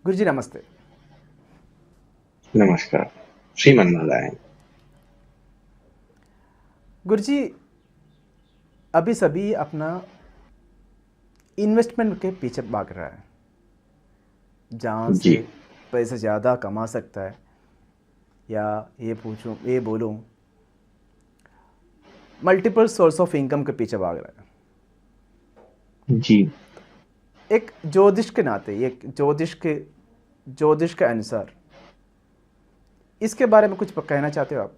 गुरुजी नमस्ते। नमस्कार, श्रीमन नारायण। गुरुजी, अभी सभी अपना इन्वेस्टमेंट के पीछे भाग रहा है, जहाँ से जी, पैसे ज़्यादा कमा सकता है, या ये बोलूँ मल्टीपल सोर्स ऑफ इनकम के पीछे भाग रहा है। जी, एक ज्योतिष के नाते, एक ज्योतिष के अनुसार इसके बारे में कुछ कहना चाहते हो आप?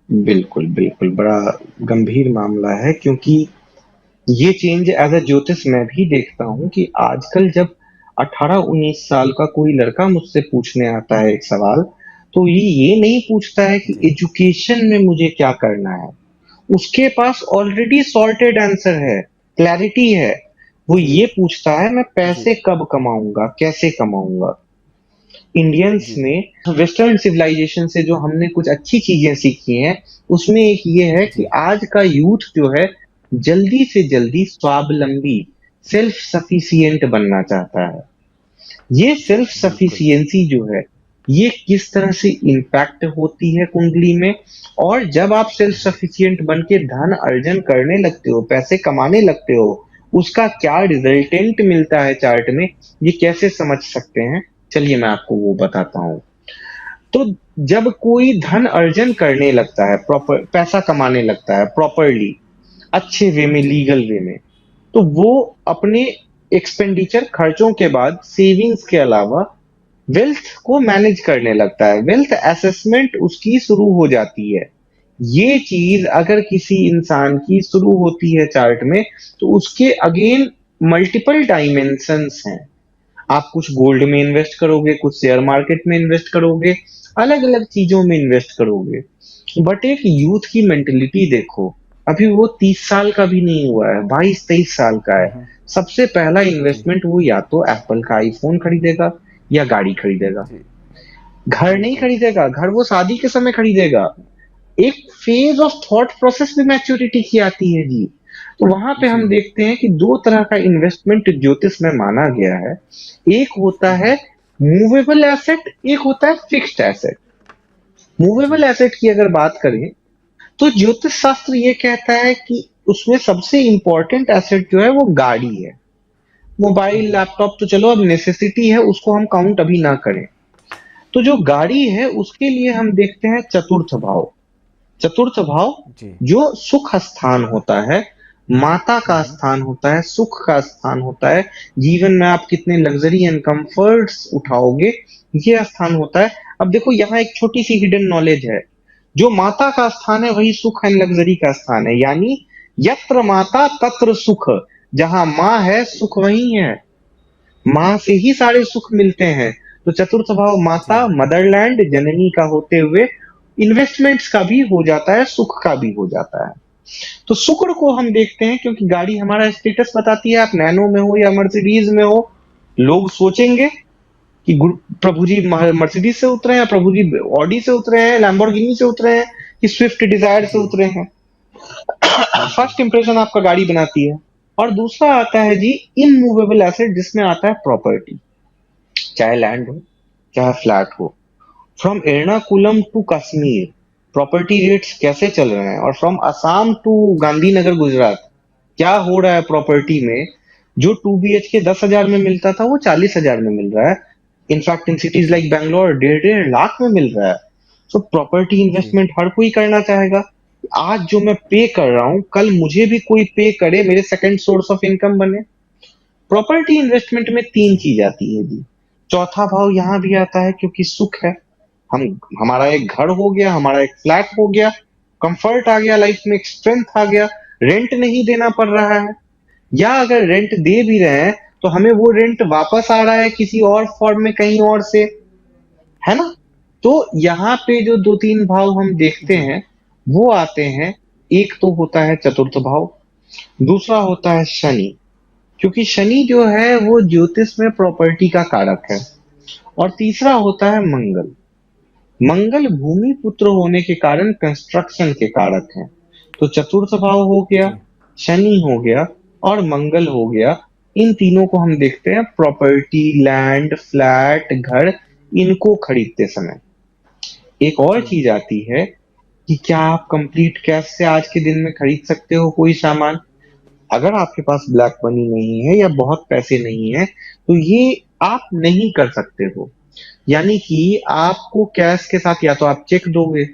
बिल्कुल, बिल्कुल, बड़ा गंभीर मामला है क्योंकि ये चेंज एज़ अ ज्योतिष मैं भी देखता हूँ कि आजकल जब 18-19 साल का कोई लड़का मुझसे पूछने आता है एक सवाल, तो ये नहीं पूछता है कि जी एजुकेशन में मुझे क्या करना है। उसके पास ऑलरेडी सॉर्टेड आंसर है, क्लैरिटी है। वो जी ये पूछता है मैं जी पैसे कब कमाऊँगा, कैसे कमाऊँगा? इंडियंस जी में वेस्टर्न सिविलाइजेशन से जो हमने कुछ अच्छी चीजें सीखी हैं, उसमें एक ये है कि जी आज का यूथ जो है जल्दी से जल्दी स्वावलंबी, सेल्फ सफिशिएंट बनना चाहता है। ये सेल्फ बिल्कुल। सफिशिएंसी जो है, ये किस तरह से इम्पैक्ट होती है कुंडली में, और जब आप सेल्फ सफिशिएंट बन के धन अर्जन करने लगते हो, पैसे कमाने लगते हो, उसका क्या रिजल्टेंट मिलता है चार्ट में, ये कैसे समझ सकते हैं? चलिए मैं आपको वो बताता हूँ। तो जब कोई धन अर्जन करने लगता है, प्रॉपर पैसा कमाने लगता है प्रॉपरली, अच्छे वे में, जी लीगल वे में, तो वो अपने एक्सपेंडिचर खर्चों के बाद सेविंग्स के अलावा वेल्थ को मैनेज करने लगता है। वेल्थ असेसमेंट उसकी शुरू हो जाती है। ये चीज जी अगर किसी इंसान की शुरू होती है चार्ट में, तो उसके अगेन मल्टीपल डायमेंशंस हैं। आप कुछ गोल्ड में इन्वेस्ट करोगे, कुछ शेयर मार्केट में इन्वेस्ट करोगे, अलग अलग चीजों में इन्वेस्ट करोगे। बट एक यूथ की मेंटेलिटी देखो, अभी वो 30 साल का भी नहीं हुआ है, 22-23 साल का है। सबसे पहला जी इन्वेस्टमेंट वो या तो एप्पल का आईफोन खरीदेगा या गाड़ी खरीदेगा। जी घर नहीं बिल्कुल। खरीदेगा, घर वो शादी के समय खरीदेगा। एक फेज ऑफ थॉट प्रोसेस में मैच्योरिटी की आती है जी। तो वहां पे हम जी देखते हैं कि दो तरह का इन्वेस्टमेंट ज्योतिष में माना गया है। एक होता है मूवेबल एसेट, एक होता है फिक्स्ड एसेट। मूवेबल जी एसेट की अगर बात करें, तो ज्योतिष शास्त्र ये कहता है कि उसमें सबसे इंपॉर्टेंट एसेट जो है वो गाड़ी है। मोबाइल लैपटॉप तो चलो अब नेसेसिटी है, उसको हम काउंट अभी ना करें। तो जो गाड़ी है उसके लिए हम देखते हैं चतुर्थ भाव। चतुर्थ भाव जी जो सुख स्थान होता है, माता का स्थान होता है, सुख का स्थान होता है, जीवन में आप कितने लग्जरी एंड कंफर्ट्स उठाओगे, ये स्थान होता है। अब देखो यहाँ एक छोटी सी हिडन नॉलेज है। जो माता का स्थान है वही सुख एंड लग्जरी का स्थान है, यानी यत्र माता तत्र सुख। जहां माँ है सुख वही है, माँ से ही सारे सुख मिलते हैं। तो चतुर्थ भाव जी माता, मदरलैंड, जननी का होते हुए इन्वेस्टमेंट्स का भी हो जाता है, सुख का भी हो जाता है। तो शुक्र को हम देखते हैं क्योंकि गाड़ी हमारा स्टेटस बताती है। आप नैनो में हो या मर्सिडीज में हो, लोग सोचेंगे कि प्रभु जी मर्सिडीज से उतरे हैं, प्रभु जी ऑडी से उतरे हैं, लैम्बोर्गिनी से उतरे हैं, कि स्विफ्ट डिजायर से जी उतरे हैं। बिल्कुल। फर्स्ट इंप्रेशन आपका गाड़ी बनाती है। और दूसरा आता है जी इमूवेबल एसेट, जिसमें आता है प्रॉपर्टी, चाहे लैंड हो चाहे फ्लैट हो। From Ernakulam to Kashmir property rates कैसे चल रहे हैं, और फ्रॉम असम टू गांधीनगर गुजरात क्या हो रहा है प्रॉपर्टी में। जो 2 BHK के 10,000 में मिलता था वो 40,000 में मिल रहा है। In fact in cities like Bangalore 1.5 lakh में मिल रहा है। सो प्रॉपर्टी जी इन्वेस्टमेंट हर कोई करना चाहेगा। आज जो मैं पे कर रहा हूं, कल मुझे भी कोई पे करे, मेरे सेकंड सोर्स ऑफ इनकम बने। प्रॉपर्टी इन्वेस्टमेंट में तीन जी चीज आती है जी। चौथा भाव यहां भी आता है क्योंकि सुख है। हम हमारा एक घर हो गया, हमारा एक फ्लैट हो गया, कंफर्ट आ गया लाइफ में, एक स्ट्रेंथ आ गया, रेंट नहीं देना पड़ रहा है। या अगर रेंट दे भी रहे हैं तो हमें वो रेंट वापस आ रहा है किसी और फॉर्म में, कहीं और से, है ना। तो यहाँ पे जो दो तीन भाव हम देखते जी हैं वो आते हैं। एक तो होता है चतुर्थ भाव, दूसरा होता है शनि। क्योंकि शनि जो है वो ज्योतिष में प्रॉपर्टी का कारक है। और तीसरा होता है मंगल। मंगल भूमि पुत्र होने के कारण कंस्ट्रक्शन के कारक हैं। तो चतुर्थ भाव हो गया, जी शनि हो गया, और मंगल हो गया, इन तीनों को हम देखते हैं प्रॉपर्टी, लैंड, फ्लैट, घर, इनको खरीदते समय। एक और जी चीज आती है कि क्या आप कंप्लीट कैश से आज के दिन में खरीद सकते हो कोई सामान? अगर आपके पास ब्लैक मनी नहीं है या बहुत पैसे नहीं है तो ये आप नहीं कर सकते हो। यानी कि आपको कैश के साथ या तो आप चेक दोगे,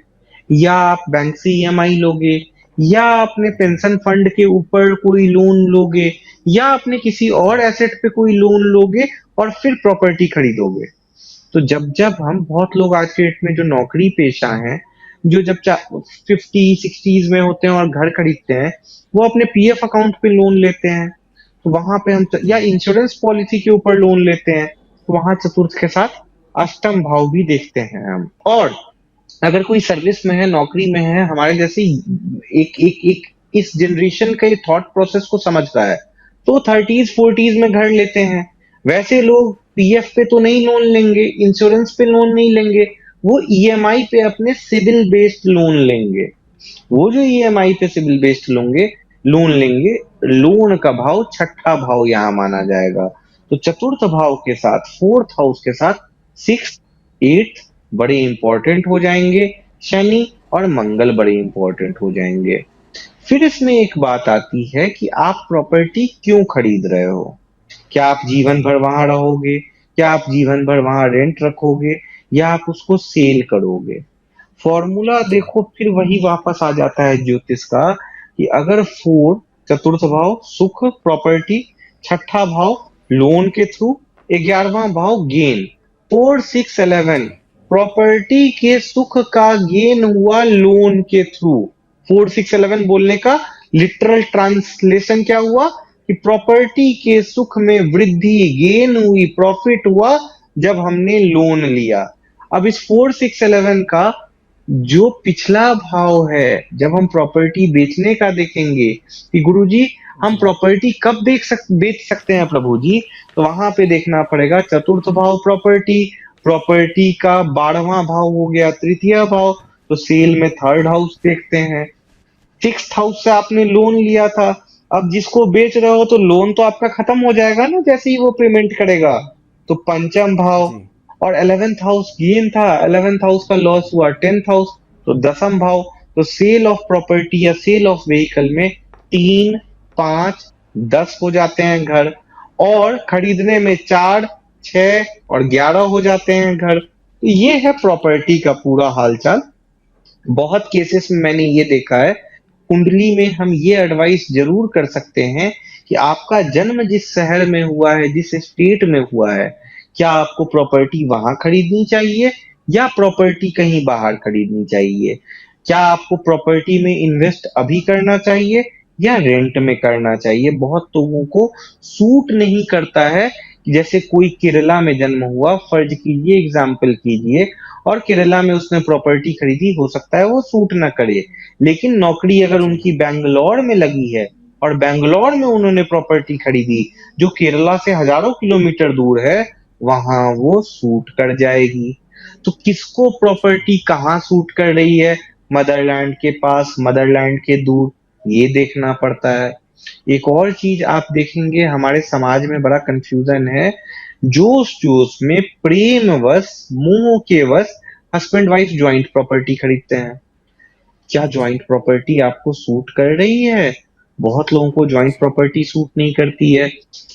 या आप बैंक से ईएमआई लोगे, या अपने पेंशन फंड के ऊपर कोई लोन लोगे, या अपने किसी और एसेट पे कोई लोन लोगे और फिर प्रॉपर्टी खरीदोगे। तो जब जब हम बहुत लोग आज के डेट में जो नौकरी पेशा हैं, जो जब 50 60s में होते हैं और घर खरीदते हैं, वो अपने पीएफ अकाउंट पे लोन लेते हैं। तो वहां पे हम या जी इंश्योरेंस पॉलिसी के ऊपर लोन लेते हैं, तो वहां चतुर्थ के साथ अष्टम भाव भी देखते हैं हम। और अगर कोई सर्विस में है, नौकरी में है, हमारे जैसे एक एक एक इस जनरेशन के थॉट प्रोसेस को समझ रहा है, तो 30s 40s में घर लेते हैं। वैसे लोग पीएफ पे तो नहीं लोन लेंगे, इंश्योरेंस पे लोन नहीं लेंगे, वो ईएमआई पे अपने सिविल बेस्ड लोन लेंगे। वो जो ईएमआई पे सिविल बेस्ड लोगे लोन लेंगे, लोन का भाव छठा भाव यहाँ माना जाएगा। तो चतुर्थ भाव के साथ, फोर्थ हाउस के साथ, सिक्स, एट्थ बड़े इंपॉर्टेंट हो जाएंगे। शनि और मंगल बड़े इंपॉर्टेंट हो जाएंगे। फिर इसमें एक बात आती है कि आप प्रॉपर्टी क्यों खरीद रहे हो? क्या आप जीवन भर वहां रहोगे? क्या आप जीवन भर वहां रेंट रखोगे? या आप उसको सेल करोगे? फॉर्मूला जी देखो, फिर वही वापस आ जाता है ज्योतिष का, कि अगर फोर, चतुर्थ भाव सुख प्रॉपर्टी, छठा भाव लोन के थ्रू, 11वां भाव गेन, 4 6 11 प्रॉपर्टी के सुख का गेन हुआ लोन के थ्रू। 4 6 11 बोलने का लिटरल ट्रांसलेशन क्या हुआ कि प्रॉपर्टी के सुख में वृद्धि, गेन हुई, प्रॉफिट हुआ जब हमने लोन लिया। अब इस 4 6 11 का जो पिछला भाव है, जब हम प्रॉपर्टी बेचने का देखेंगे कि गुरुजी हम जी प्रॉपर्टी कब बेच सकते हैं प्रभु जी, तो वहां पे देखना पड़ेगा चतुर्थ भाव प्रॉपर्टी, प्रॉपर्टी का 12वां भाव हो गया तृतीय भाव, तो सेल में थर्ड हाउस देखते हैं। सिक्स हाउस से आपने लोन लिया था, अब जिसको बेच रहे हो तो लोन तो आपका खत्म हो जाएगा ना जैसे ही वो पेमेंट करेगा, तो पंचम भाव। जी और 11th हाउस गेन था, 11th हाउस का लॉस हुआ 10th हाउस, तो दसम भाव। तो सेल ऑफ प्रॉपर्टी या सेल ऑफ व्हीकल में 3 5 10 हो जाते हैं घर, और खरीदने में 4 6 और 11 हो जाते हैं घर। तो ये है प्रॉपर्टी का पूरा हालचाल। बहुत केसेस में मैंने ये देखा है, कुंडली में हम ये एडवाइस जरूर कर सकते हैं कि आपका जन्म जिस शहर में हुआ है, जिस स्टेट में हुआ है, क्या आपको प्रॉपर्टी वहां खरीदनी चाहिए या प्रॉपर्टी कहीं बाहर खरीदनी चाहिए? क्या आपको प्रॉपर्टी में इन्वेस्ट अभी करना चाहिए या रेंट में करना चाहिए? बहुत लोगों को सूट नहीं करता है। जैसे कोई केरला में जन्म हुआ, फर्ज कीजिए, एग्जाम्पल कीजिए, और केरला में उसने प्रॉपर्टी खरीदी, हो सकता है वो सूट ना करे, लेकिन नौकरी अगर जी उनकी बैंगलोर में लगी है और बैंगलोर में उन्होंने प्रॉपर्टी खरीदी जो केरला से हजारों किलोमीटर दूर है, वहां वो सूट कर जाएगी। तो किसको प्रॉपर्टी कहाँ सूट कर रही है, मदरलैंड के पास, मदरलैंड के दूर, ये देखना पड़ता है। एक और चीज आप देखेंगे, हमारे समाज में बड़ा कंफ्यूजन है, जोश जोश में प्रेमवश, मोह के वश हस्बैंड वाइफ ज्वाइंट प्रॉपर्टी खरीदते हैं। क्या जी ज्वाइंट प्रॉपर्टी आपको सूट कर रही है? बहुत लोगों को ज्वाइंट जी प्रॉपर्टी सूट नहीं करती है।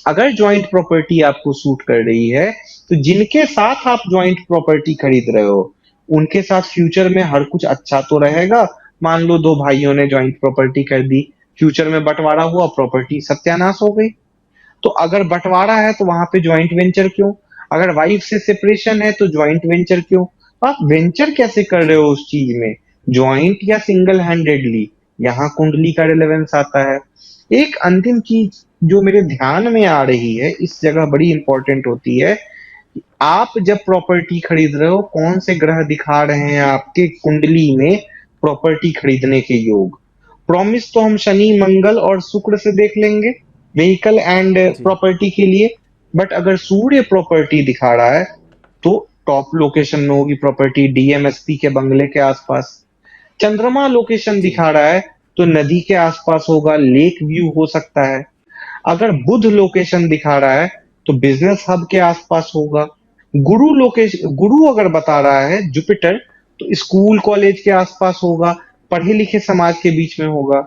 अगर ज्वाइंट प्रॉपर्टी आपको सूट कर रही है, तो जिनके साथ आप ज्वाइंट प्रॉपर्टी खरीद रहे हो, उनके साथ फ्यूचर में हर कुछ अच्छा तो रहेगा। मान लो दो भाइयों ने ज्वाइंट प्रॉपर्टी कर दी, फ्यूचर में बंटवारा हुआ, प्रॉपर्टी सत्यानाश हो गई। तो अगर बंटवारा है तो वहां पे ज्वाइंट वेंचर क्यों? अगर वाइफ से सेपरेशन है तो ज्वाइंट वेंचर क्यों? आप वेंचर कैसे कर रहे जी हो उस चीज में, ज्वाइंट या सिंगल हैंडेडली? यहाँ कुंडली का रिलेवेंस आता है। एक अंतिम चीज जो मेरे ध्यान में आ रही है, इस जगह बड़ी इंपॉर्टेंट होती है, कि आप जब प्रॉपर्टी खरीद रहे हो, कौन से ग्रह दिखा रहे हैं आपके कुंडली में प्रॉपर्टी खरीदने के योग? प्रॉमिस तो हम शनि मंगल और शुक्र से देख लेंगे व्हीकल एंड जी प्रॉपर्टी के लिए। बट अगर सूर्य प्रॉपर्टी दिखा रहा है, तो टॉप लोकेशन में होगी प्रॉपर्टी डीएमएसपी के बंगले के आसपास। चंद्रमा लोकेशन जी दिखा रहा है तो नदी के आसपास होगा, लेक व्यू हो सकता है। अगर बुध लोकेशन दिखा रहा है तो बिजनेस हब के आसपास होगा। गुरु अगर बता रहा है जुपिटर, तो स्कूल कॉलेज के आसपास होगा, पढ़े लिखे समाज के बीच में होगा।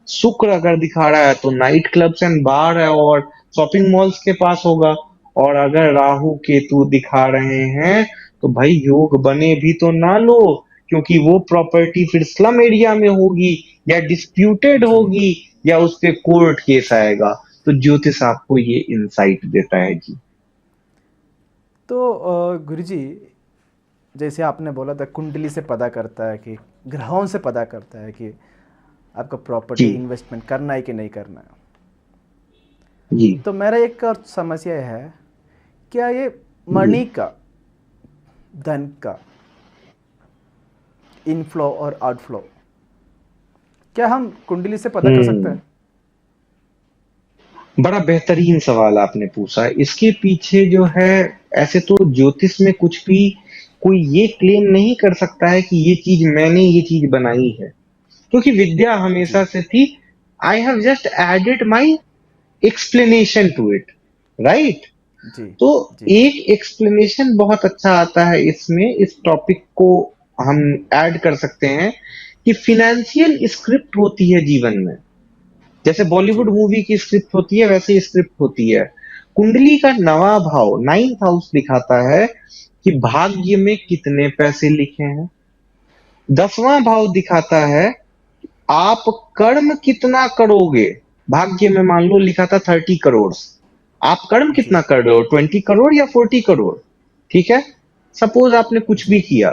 शुक्र अगर दिखा रहा है तो नाइट क्लब्स एंड बार है और शॉपिंग मॉल्स के पास होगा। और अगर राहु केतु दिखा रहे हैं तो भाई योग बने भी तो ना लो, क्योंकि वो प्रॉपर्टी फिर स्लम एरिया में होगी या डिस्प्यूटेड जी। होगी या उस पे कोर्ट केस आएगा। तो ज्योतिष आपको ये इंसाइट देता है जी। तो गुरुजी, जैसे आपने बोला था कुंडली से पता करता है कि ग्रहों से पता करता है कि आपका जी। प्रॉपर्टी इन्वेस्टमेंट करना है कि नहीं करना है। जी। तो मेरा एक और समस्या है, क्या ये जी। मनी का, धन का इनफ्लो और आउटफ्लो, क्या हम कुंडली से पता कर सकते हम्म। हैं? बड़ा बेहतरीन सवाल आपने पूछा। इसके पीछे जो है, ऐसे तो ज्योतिष में कुछ भी कोई ये क्लेम नहीं कर सकता है कि ये चीज मैंने ये चीज बनाई है, क्योंकि विद्या जी। हमेशा से थी। I have just added my explanation to it, right. जी। तो जी। एक एक्सप्लेनेशन बहुत अच्छा आता है इसमें, इस टॉपिक को हम ऐड कर सकते हैं कि फिनेंशियल स्क्रिप्ट होती है जीवन में। जैसे जी। बॉलीवुड मूवी की स्क्रिप्ट होती है, वैसे ही स्क्रिप्ट होती है। कुंडली का नवा भाव 9th हाउस दिखाता है कि भाग्य में कितने पैसे लिखे हैं। 10वां भाव दिखाता है आप कर्म कितना करोगे। भाग्य में मान लो लिखा था 30 करोड़, आप कर्म जी। कितना कर रहे हो, 20 करोड़ या 40 करोड़। ठीक है, सपोज आपने कुछ जी। भी किया।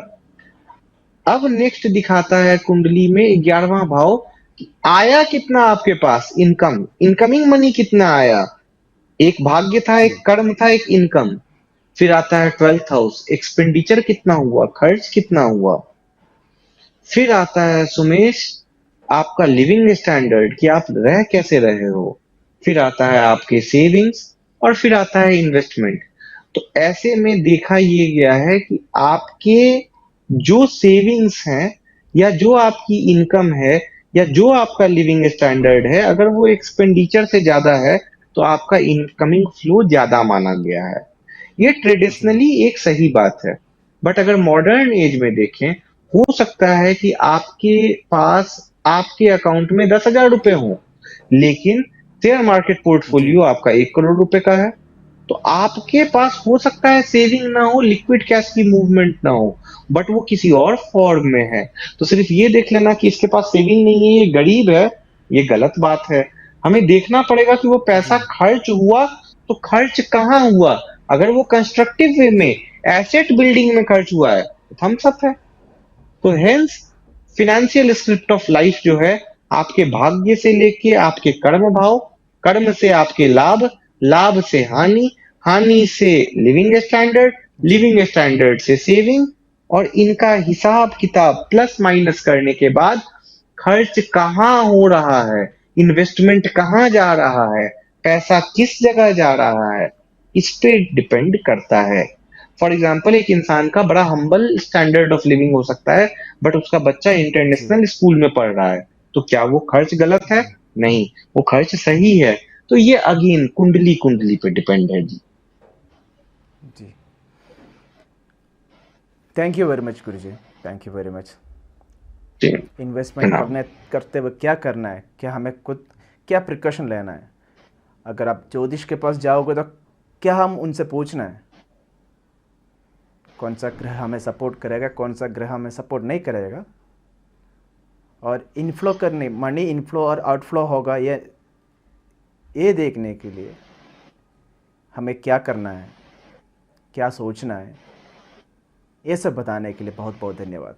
अब नेक्स्ट दिखाता है कुंडली में 11वां भाव कि आया कितना आपके पास, इनकम, इनकमिंग मनी कितना आया। एक भाग्य था, जी। एक कर्म था, एक इनकम। फिर आता है 12th हाउस, एक्सपेंडिचर कितना हुआ, खर्च कितना हुआ। फिर आता है सुमेश आपका लिविंग स्टैंडर्ड, कि आप रह कैसे रहे हो। फिर आता है आपके सेविंग्स, और फिर आता है इन्वेस्टमेंट। तो ऐसे में देखा ये गया है कि आपके जो सेविंग्स हैं, या जो आपकी इनकम है, या जो आपका लिविंग स्टैंडर्ड है, अगर वो एक्सपेंडिचर से ज्यादा है तो आपका इनकमिंग फ्लो ज्यादा माना गया है। ये जी। ट्रेडिशनली एक सही बात है। बट अगर मॉडर्न एज में देखें, हो सकता है कि आपके पास, आपके अकाउंट में 10,000 रुपए हो, लेकिन शेयर मार्केट जी। पोर्टफोलियो आपका 1 करोड़ रुपए का है। तो आपके पास हो सकता है सेविंग ना हो, लिक्विड कैश की मूवमेंट ना हो, बट वो किसी और फॉर्म में है। तो सिर्फ ये देख लेना कि इसके पास सेविंग नहीं है, ये गरीब है, ये गलत बात है। हमें देखना पड़ेगा कि वो पैसा जी। खर्च हुआ तो खर्च कहाँ हुआ। अगर वो कंस्ट्रक्टिव वे में, जी। एसेट बिल्डिंग में खर्च हुआ है तो थम्स अप है। तो hence financial script of life जो है, आपके भाग्य से लेके आपके कर्म भाव, कर्म से आपके लाभ, लाभ से हानि, हानि से लिविंग स्टैंडर्ड, जी। लिविंग स्टैंडर्ड से सेविंग, और इनका हिसाब किताब प्लस माइनस करने के बाद खर्च कहाँ हो रहा है, इन्वेस्टमेंट कहाँ जा रहा है, पैसा किस जगह जा रहा है, इस पे डिपेंड करता है। फॉर एग्जाम्पल, एक इंसान का बड़ा हम्बल स्टैंडर्ड ऑफ लिविंग हो सकता है, बट उसका बच्चा जी। इंटरनेशनल स्कूल में पढ़ रहा है, तो क्या वो खर्च गलत है? जी। नहीं, वो खर्च सही है। तो ये अगेन कुंडली कुंडली पे डिपेंड है जी। जी। थैंक यू वेरी मच गुरुजी, थैंक यू वेरी मच। जी, इन्वेस्टमेंट प्रणाम। करने करते हुए क्या करना है, क्या हमें खुद क्या प्रिकॉशन लेना है? अगर आप ज्योतिष के पास जाओगे तो क्या हम उनसे पूछना है कौन सा ग्रह हमें सपोर्ट करेगा, कौन सा ग्रह हमें सपोर्ट नहीं करेगा, और इनफ्लो करने, मनी इनफ्लो और आउटफ्लो होगा ये देखने के लिए हमें क्या करना है, क्या सोचना है, ये सब बताने के लिए बहुत बहुत धन्यवाद।